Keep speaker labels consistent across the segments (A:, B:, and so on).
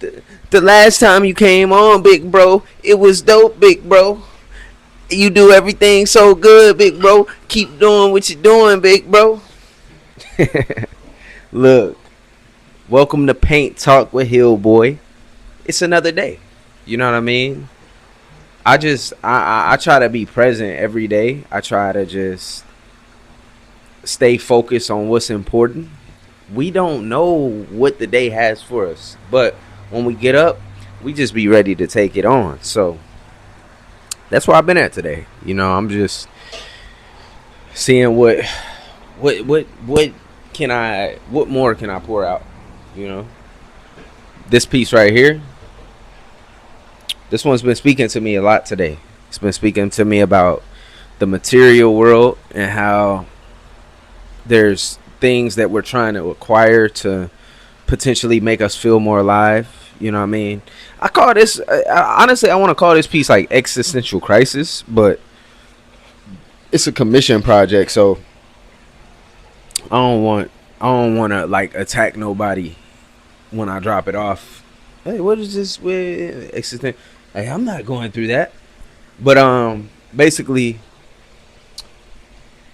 A: The last time you came on, big bro, it was dope, big bro. You do everything so good, big bro. Keep doing what you're doing, big bro. Look, welcome to Paint Talk with HEALBOY. It's another day. You know what I mean? I try to be present every day. I try to just stay focused on what's important. We don't know what the day has for us, but when we get up, we just be ready to take it on. So that's where I've been at today. I'm just seeing what more can I pour out. You know, this piece right here, this one's been speaking to me a lot today. It's been speaking to me about the material world and how there's things that we're trying to acquire to potentially make us feel more alive. You know what I mean? I call this honestly, I want to call this piece like existential crisis, but it's a commission project, so I don't want to like attack nobody when I drop it off. Hey, what is this with existential? Hey, I'm not going through that. But basically,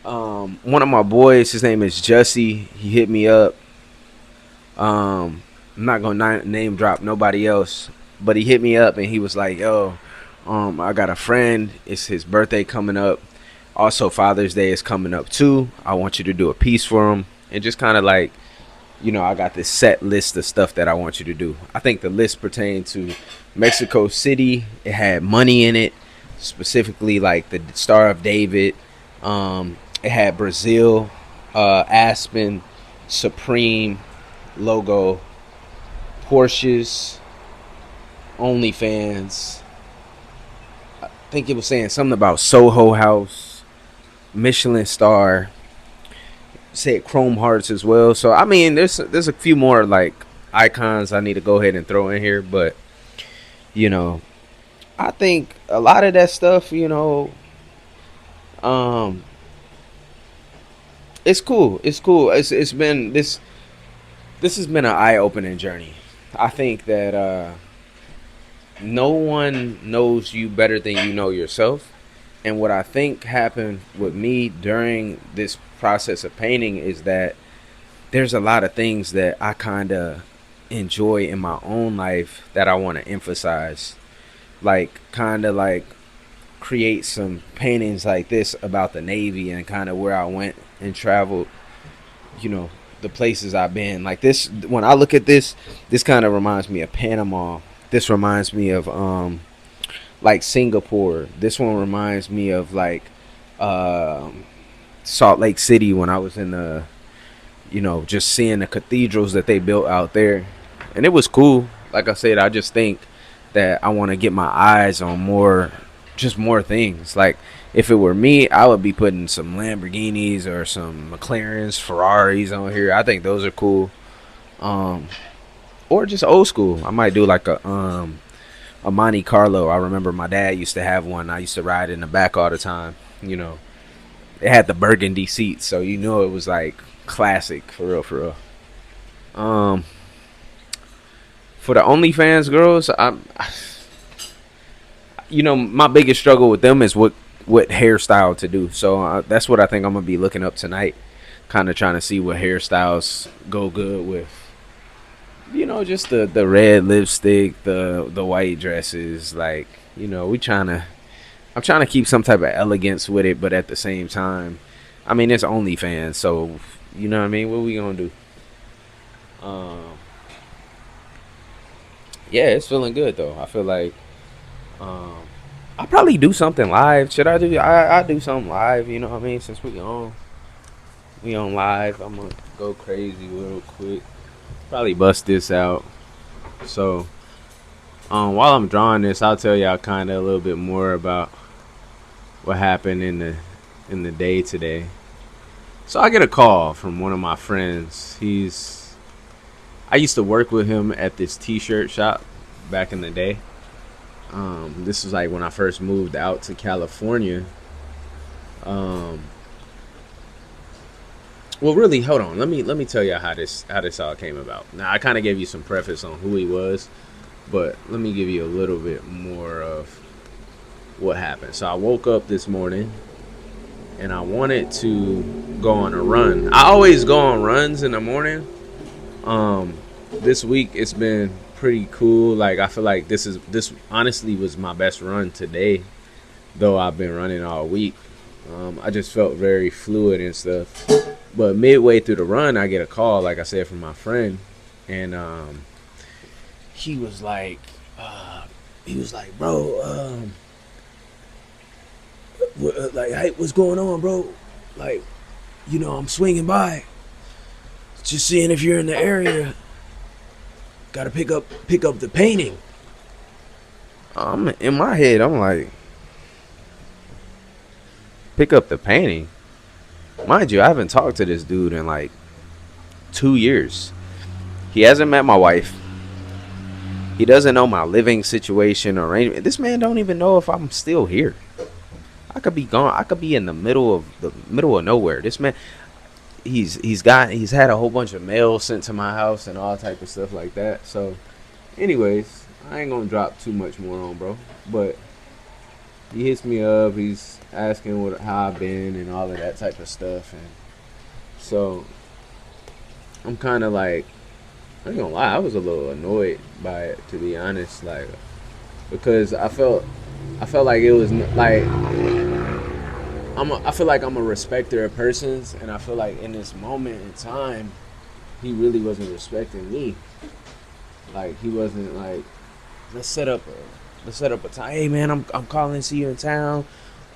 A: one of my boys, his name is Jesse. He hit me up. I'm not gonna name drop nobody else, but he hit me up and he was like, "Yo, I got a friend. It's his birthday coming up. Also, Father's Day is coming up too. I want you to do a piece for him." And just kind of like, I got this set list of stuff that I want you to do. I think the list pertained to Mexico City. It had money in it, specifically like the Star of David. It had Brazil, Aspen, Supreme logo, Porsches, OnlyFans. I think it was saying something about Soho House, Michelin star. Said Chrome Hearts as well. So I mean, there's a few more like icons I need to go ahead and throw in here, but you know, I think a lot of that stuff, um, it's cool. It's cool. It's been this has been an eye opening journey. I think that no one knows you better than you know yourself. And what I think happened with me during this process of painting is that there's a lot of things that I kind of enjoy in my own life that I want to emphasize. Like, kind of like create some paintings like this about the Navy and kind of where I went and traveled, you know, the places I've been. Like this, when I look at this kind of reminds me of Panama. This reminds me of like Singapore. This one reminds me of like Salt Lake City when I was in the, just seeing the cathedrals that they built out there. And it was cool. Like I said, I just think that I want to get my eyes on more things. Like if it were me, I would be putting some Lamborghinis or some McLarens, Ferraris on here. I think those are cool. Um, or just old school. I might do like a Monte Carlo. I remember my dad used to have one. I used to ride in the back all the time. It had the burgundy seats, so it was like classic for real, for real. Um, for the OnlyFans girls, my biggest struggle with them is what hairstyle to do. So that's what I think I'm gonna be looking up tonight. Kind of trying to see what hairstyles go good with. Just the red lipstick, the white dresses. Like, we trying to. I'm trying to keep some type of elegance with it, but at the same time, I mean, it's OnlyFans, so you know what I mean. What we gonna do? Um, yeah, it's feeling good though. I feel like um, I'll probably do something live. Should I do? I do something live. You know what I mean? Since we on live, I'm gonna go crazy real quick. Probably bust this out. So while I'm drawing this, I'll tell y'all kind of a little bit more about what happened in the day today. So I get a call from one of my friends. I used to work with him at this T-shirt shop back in the day. This was like when I first moved out to California. Um, well, really, hold on. Let me tell you how this all came about. Now, I kind of gave you some preface on who he was, But let me give you a little bit more of what happened. So I woke up this morning and I wanted to go on a run. I always go on runs in the morning. Um, this week it's been pretty cool. Like I feel like this honestly was my best run today, though I've been running all week. I just felt very fluid and stuff. But midway through the run, I get a call, like I said, from my friend, and he was like, uh, bro, like, hey, what's going on, bro? Like, I'm swinging by, just seeing if you're in the area. Got to pick up the painting. In my head, I'm like, pick up the painting. Mind you, I haven't talked to this dude in like 2 years. He hasn't met my wife. He doesn't know my living situation or anything. This man don't even know if I'm still here. I could be gone. I could be in the middle of nowhere. This man, he's had a whole bunch of mail sent to my house and all type of stuff like that. So, anyways, I ain't gonna drop too much more on bro. But he hits me up. He's asking how I've been and all of that type of stuff. And so I'm kind of like, I ain't gonna lie, I was a little annoyed by it, to be honest, like, because I felt like it was like I feel like I'm a respecter of persons, and I feel like in this moment in time, he really wasn't respecting me. Like he wasn't like, let's set up a time. Hey man, I'm calling to see you in town.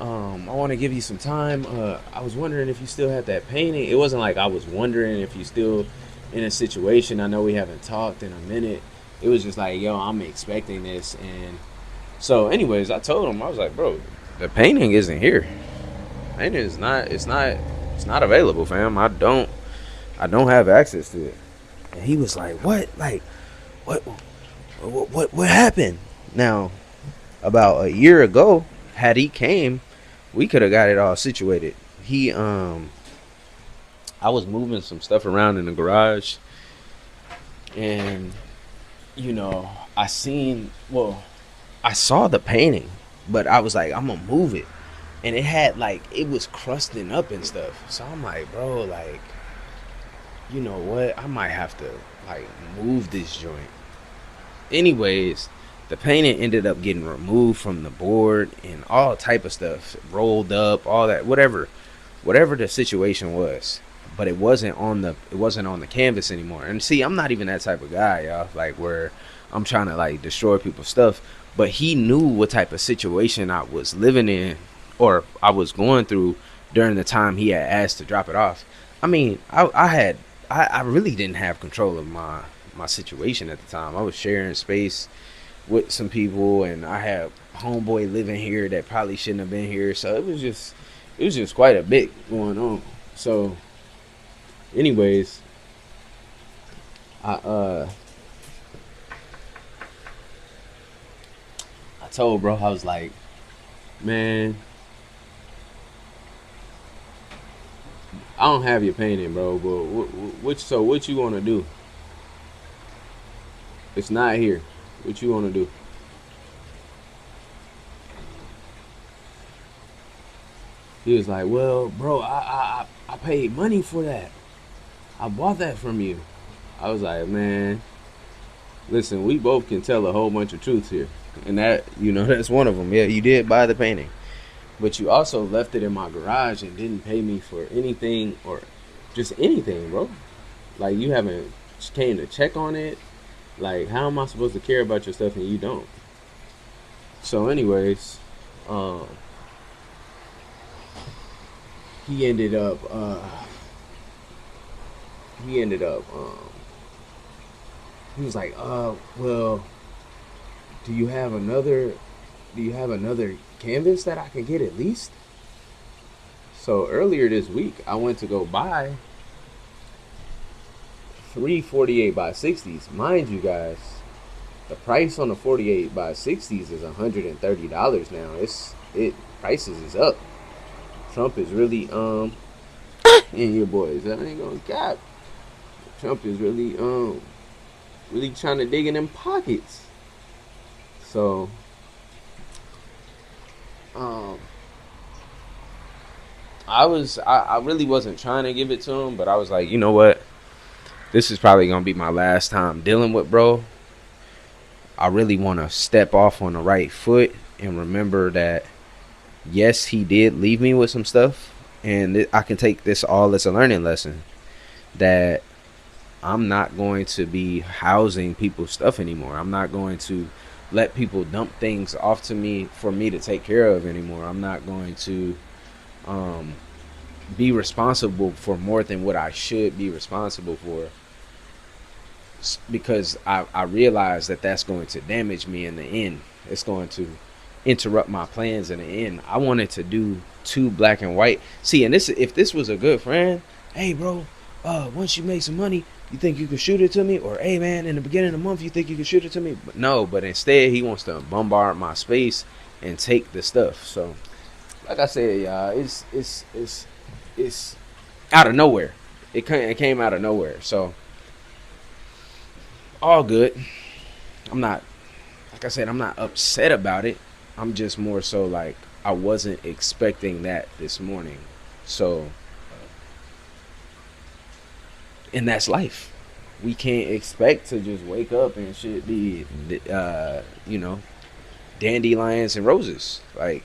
A: I want to give you some time. I was wondering if you still had that painting. It wasn't like I was wondering if you still in a situation. I know we haven't talked in a minute. It was just like, yo, I'm expecting this. And so anyways, I told him, I was like, bro, the painting isn't here. Painting is not, it's not available, fam. I don't have access to it. And he was like, what? Like, what happened? Now, about a year ago, had he came, we could have got it all situated. I was moving some stuff around in the garage, and I saw the painting, but I was like, I'm gonna move it, and it was crusting up and stuff. So I'm like, bro, like, you know what? I might have to like move this joint. Anyways, the painting ended up getting removed from the board and all type of stuff, rolled up, all that, whatever the situation was. But it wasn't on the canvas anymore. And see, I'm not even that type of guy, y'all. Like where I'm trying to like destroy people's stuff. But he knew what type of situation I was living in, or I was going through during the time he had asked to drop it off. I mean, I really didn't have control of my situation at the time. I was sharing space with some people, and I had homeboy living here that probably shouldn't have been here. So it was just quite a bit going on. So, anyways, I I told bro, I was like, man, I don't have your painting, bro. But what you want to do? It's not here. What you want to do? He was like, well, bro, I paid money for that. I bought that from you. I was like, man, listen, we both can tell a whole bunch of truths here. And that, that's one of them. Yeah, you did buy the painting. But you also left it in my garage and didn't pay me for anything or just anything, bro. Like, you haven't came to check on it. Like, how am I supposed to care about your stuff and you don't? So, anyways, um, he ended up, he ended up, he was like, well, do you have another, canvas that I can get at least? So earlier this week, I went to go buy three 48 by 60s. Mind you guys, the price on the 48 by 60s is $130 now. It prices is up. Trump is really in your boys. That ain't gonna cap. Trump is really trying to dig in them pockets. So, um, I really wasn't trying to give it to him, but I was like, you know what? This is probably gonna be my last time dealing with bro. I really want to step off on the right foot and remember that yes, he did leave me with some stuff, and I can take this all as a learning lesson that I'm not going to be housing people's stuff anymore. I'm not going to let people dump things off to me for me to take care of anymore. I'm not going to um, be responsible for more than what I should be responsible for, because I realize that that's going to damage me in the end. It's going to interrupt my plans in the end. I wanted to do two black and white. See, and this, if this was a good friend, hey bro, once you make some money, you think you can shoot it to me? Or hey man, in the beginning of the month, you think you can shoot it to me? But no, but instead he wants to bombard my space and take the stuff. So, like I said, y'all, it's out of nowhere. It came out of nowhere. So all good. I'm not, like I said, I'm not upset about it. I'm just more so like I wasn't expecting that this morning. So, and that's life. We can't expect to just wake up and shit be, you know, dandelions and roses. Like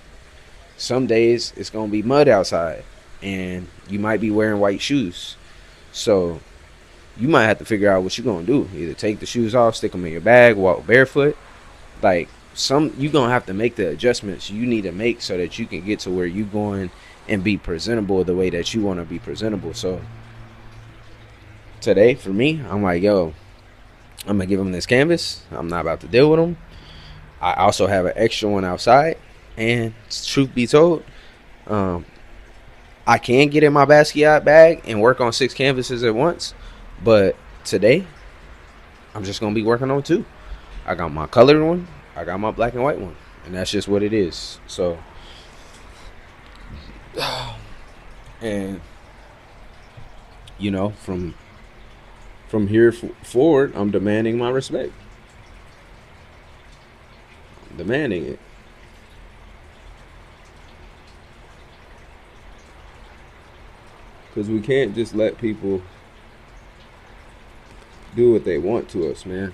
A: some days it's gonna be mud outside, and you might be wearing white shoes. So you might have to figure out what you're gonna do. Either take the shoes off, stick them in your bag, walk barefoot. Like some, you gonna have to make the adjustments you need to make so that you can get to where you going and be presentable the way that you want to be presentable. So today for me, I'm like, yo, I'm gonna give him this canvas. I'm not about to deal with him. I also have an extra one outside, and truth be told, um, I can get in my Basquiat bag and work on 6 canvases at once. But today, I'm just gonna be working on 2. I got my colored one, I got my black and white one, and that's just what it is. So, and you know, from here forward, I'm demanding my respect. I'm demanding it. Because we can't just let people do what they want to us, man.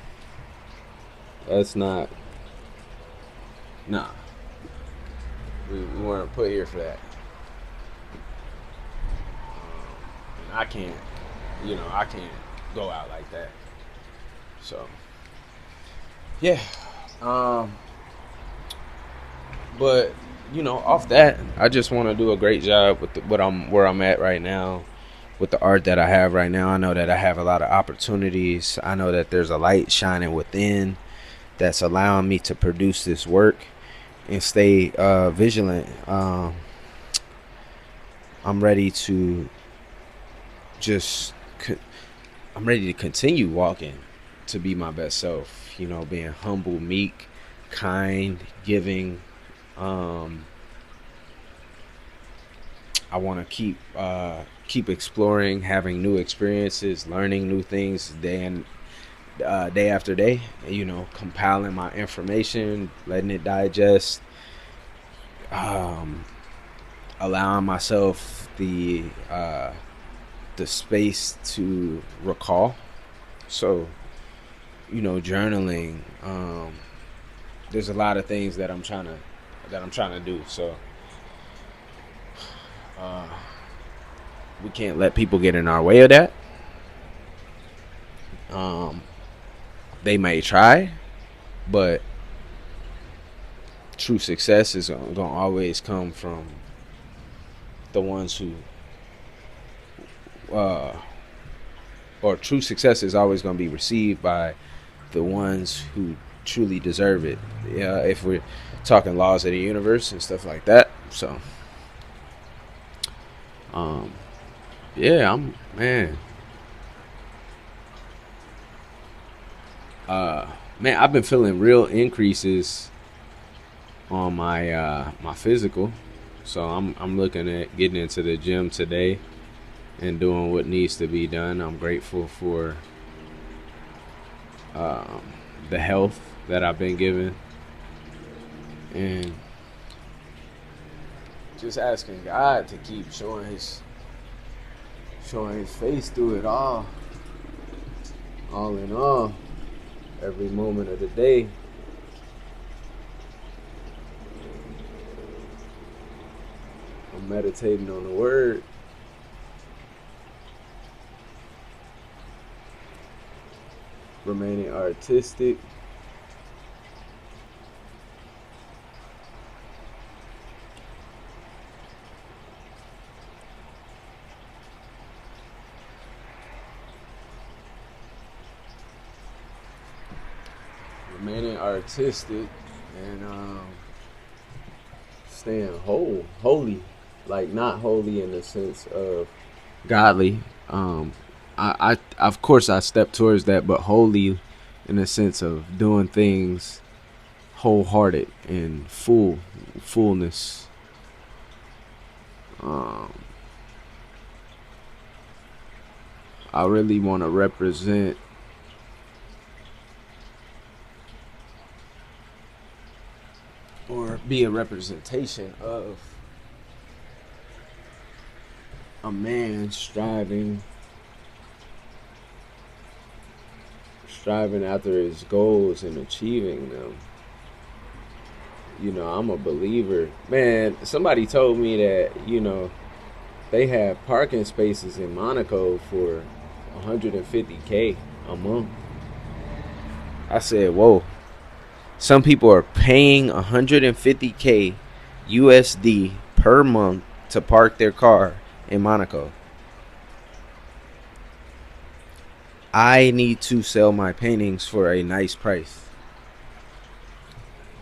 A: That's not, nah. We weren't put here for that. And I can't, I can't go out like that. So, yeah. But off that, I just want to do a great job with where I'm at right now, with the art that I have right now. I know that I have a lot of opportunities. I know that there's a light shining within that's allowing me to produce this work and stay vigilant. I'm ready to just, I'm ready to continue walking to be my best self. Being humble, meek, kind, giving. I want to keep exploring, having new experiences, learning new things day after day. Compiling my information, letting it digest, allowing myself the space to recall. So, journaling. There's a lot of things that I'm trying to do. So we can't let people get in our way of that. They may try, but true success is going to always come from the ones who, or true success is always going to be received by the ones who truly deserve it. Yeah, if we're talking laws of the universe and stuff like that. So, yeah, man, I've been feeling real increases on my physical. So I'm looking at getting into the gym today and doing what needs to be done. I'm grateful for the health that I've been given. and just asking God to keep showing his face through it all in all, every moment of the day. I'm meditating on the word, remaining artistic, and staying holy, like not holy in the sense of godly. I of course I step towards that, but holy in the sense of doing things wholehearted and fullness. Um, I really want to represent or be a representation of a man striving after his goals and achieving them. You know, I'm a believer. Man, somebody told me that, they have parking spaces in Monaco for 150K a month. I said, whoa. Some people are paying 150K USD per month to park their car in Monaco. I need to sell my paintings for a nice price.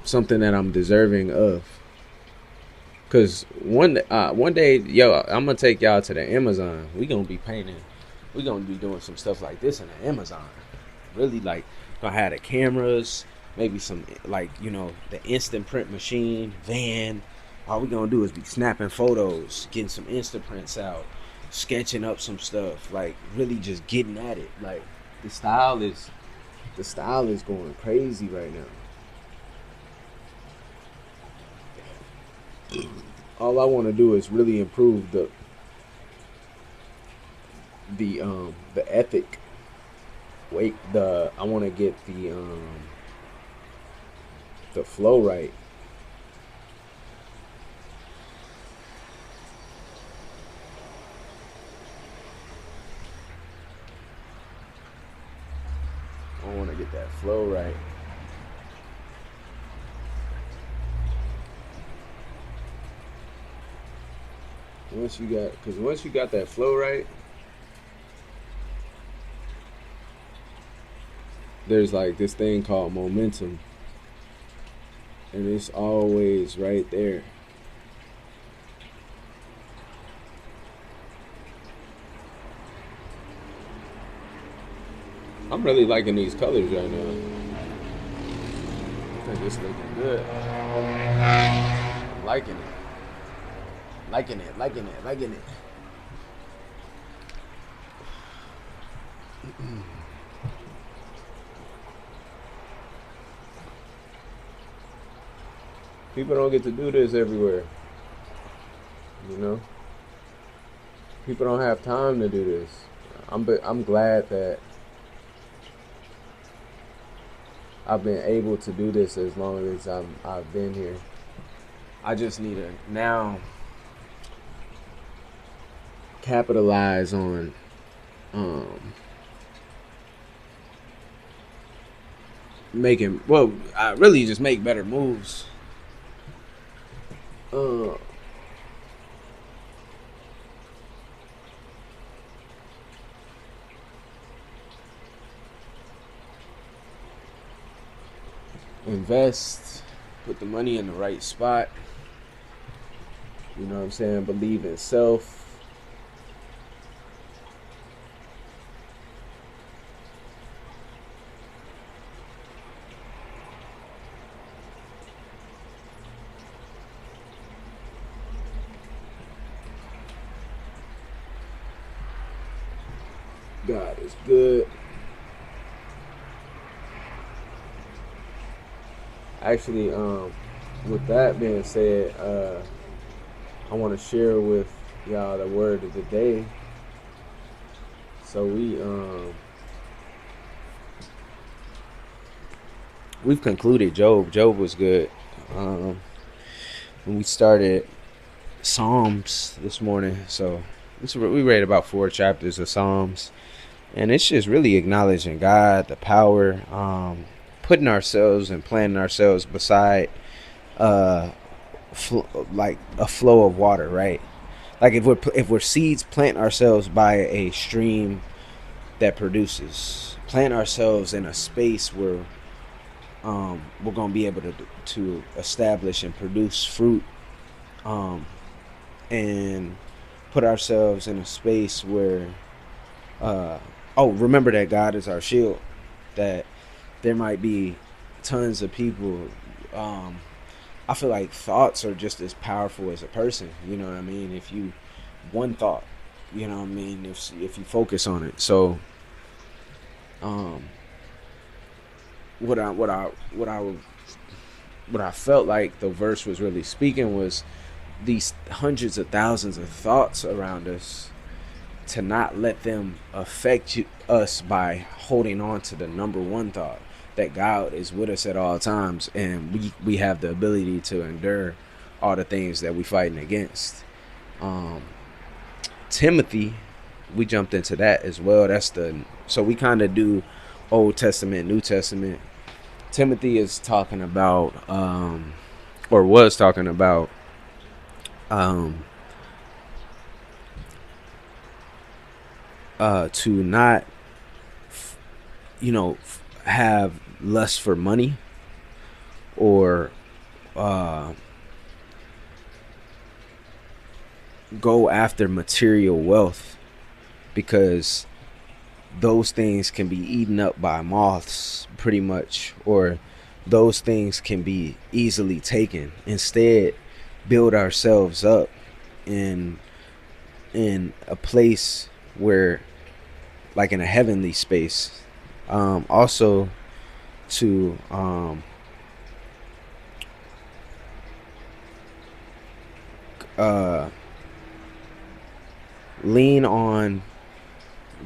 A: Something that I'm deserving of. Cause one day, yo, I'm gonna take y'all to the Amazon. We gonna be painting. We gonna be doing some stuff like this in the Amazon. Really, like, gonna have the cameras, maybe some, like, the instant print machine, van. All we gonna do is be snapping photos, getting some instant prints out, sketching up some stuff, like really just getting at it. Like the style is going crazy right now. All I want to do is really improve the ethic. I want to get the flow right. I want to get that flow right. Once you got that flow right, there's like this thing called momentum, and it's always right there. I'm really liking these colors right now. I think it's looking good. I'm liking it. Liking it. People don't get to do this everywhere. People don't have time to do this. I'm glad that I've been able to do this as long as I've been here. I just need to now capitalize on I really just make better moves. Invest, put the money in the right spot. You know what I'm saying? Believe in self. God is good. Actually, with that being said, I want to share with y'all the word of the day. So we've concluded Job. Job was good. Um, when we started Psalms this morning, so we read about 4 chapters of Psalms, and it's just really acknowledging God, the power, putting ourselves and planting ourselves beside uh like a flow of water, right? Like if we're seeds, plant ourselves by a stream that produces. Plant ourselves in a space where we're gonna be able to establish and produce fruit, um, and put ourselves in a space where uh, oh, remember that God is our shield. That there might be tons of people. Um, I feel like thoughts are just as powerful as a person. You know what I mean? If you one thought, you know what I mean. If you focus on it, so um, what I what I what I what I felt like the verse was really speaking was these hundreds of thousands of thoughts around us, to not let them affect us by holding on to the number one thought, that God is with us at all times, and we have the ability to endure all the things that we fighting against. Um, Timothy, we jumped into that as well. So we kind of do Old Testament, New Testament. Timothy is talking about, or was talking about, um, to not, have lust for money, or uh, go after material wealth, because those things can be eaten up by moths, pretty much, or those things can be easily taken. Instead, build ourselves up in a place where, like in a heavenly space. Also, to uh, lean on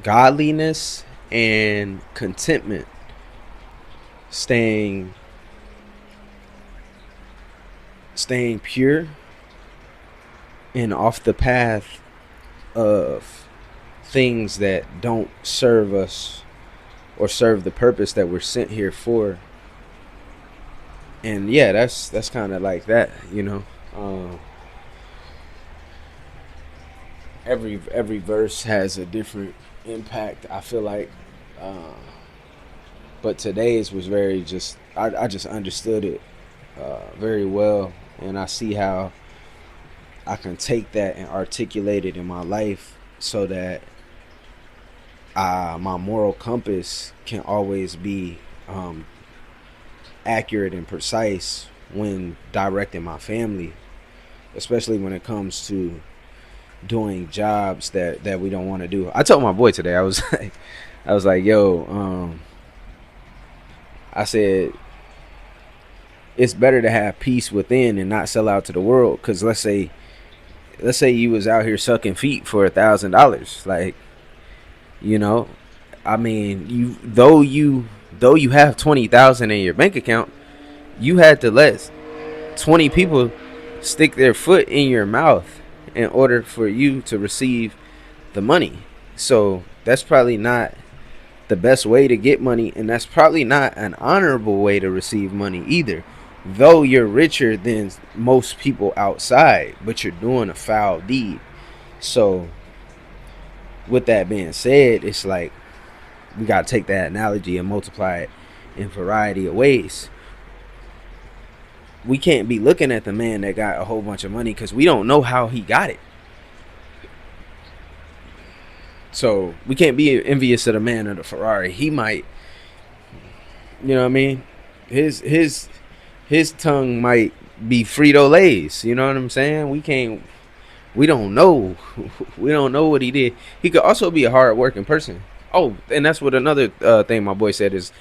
A: godliness and contentment, staying pure and off the path of things that don't serve us or serve the purpose that we're sent here for. And yeah, that's kind of like that, every verse has a different impact, I feel like. uh, but today's was very just, I just understood it very well, and I see how I can take that and articulate it in my life, so that my moral compass can always be accurate and precise when directing my family, especially when it comes to doing jobs that we don't want to do. I told my boy today, I was like, yo, I said it's better to have peace within and not sell out to the world. Because let's say you was out here sucking feet for $1,000, like, you know, I mean, you have 20,000 in your bank account, you had to let 20 people stick their foot in your mouth in order for you to receive the money. So that's probably not the best way to get money, and that's probably not an honorable way to receive money either. Though you're richer than most people outside, but you're doing a foul deed. So, with that being said, it's like we gotta take that analogy and multiply it in a variety of ways. We can't be looking at the man that got a whole bunch of money, because we don't know how he got it. So we can't be envious of the man of the Ferrari. He might, you know what I mean? His tongue might be Frito Lay's. You know what I'm saying? We can't. We don't know. We don't know what he did. He could also be a hard working person. Oh, and that's what another thing my boy said is,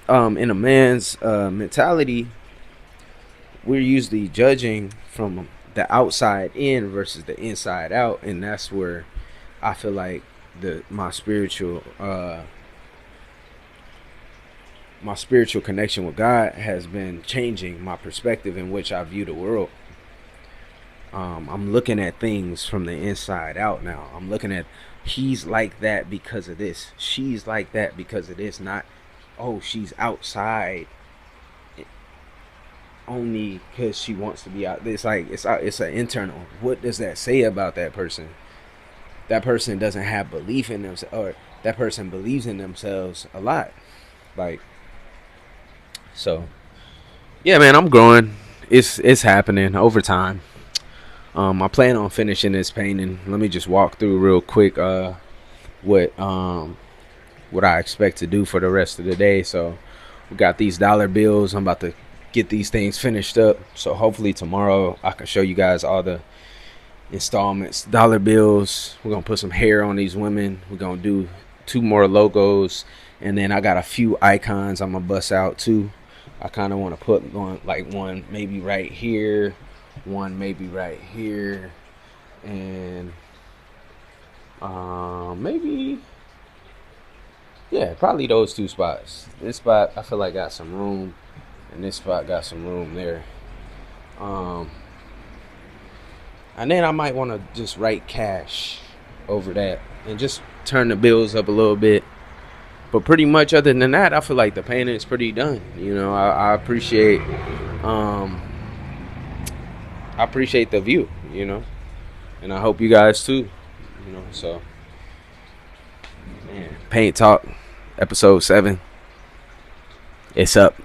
A: in a man's mentality, we're usually judging from the outside in versus the inside out, and that's where I feel like the my spiritual connection with God has been changing my perspective in which I view the world. I'm looking at things from the inside out now. I'm looking at, he's like that because of this. She's like that because of this. Not, oh, she's outside only because she wants to be out. It's like it's an internal. What does that say about that person? That person doesn't have belief in themselves, or that person believes in themselves a lot. Like, so yeah, man, I'm growing. It's happening over time. I plan on finishing this painting. Let me just walk through real quick what what I expect to do for the rest of the day. So we got these dollar bills. I'm about to get these things finished up. So hopefully tomorrow I can show you guys all the installments, dollar bills. We're gonna put some hair on these women. We're gonna do 2 more logos, and then I got a few icons I'm gonna bust out too. I kind of want to put one maybe right here, one maybe right here, and maybe, yeah, probably those 2 spots. This spot I feel like got some room, and this spot got some room there. And then I might want to just write cash over that and just turn the bills up a little bit. But pretty much other than that, I feel like the painting is pretty done. You know, I appreciate the view, you know, and I hope you guys too, you know. So, man, Paint Talk, episode 7. It's up.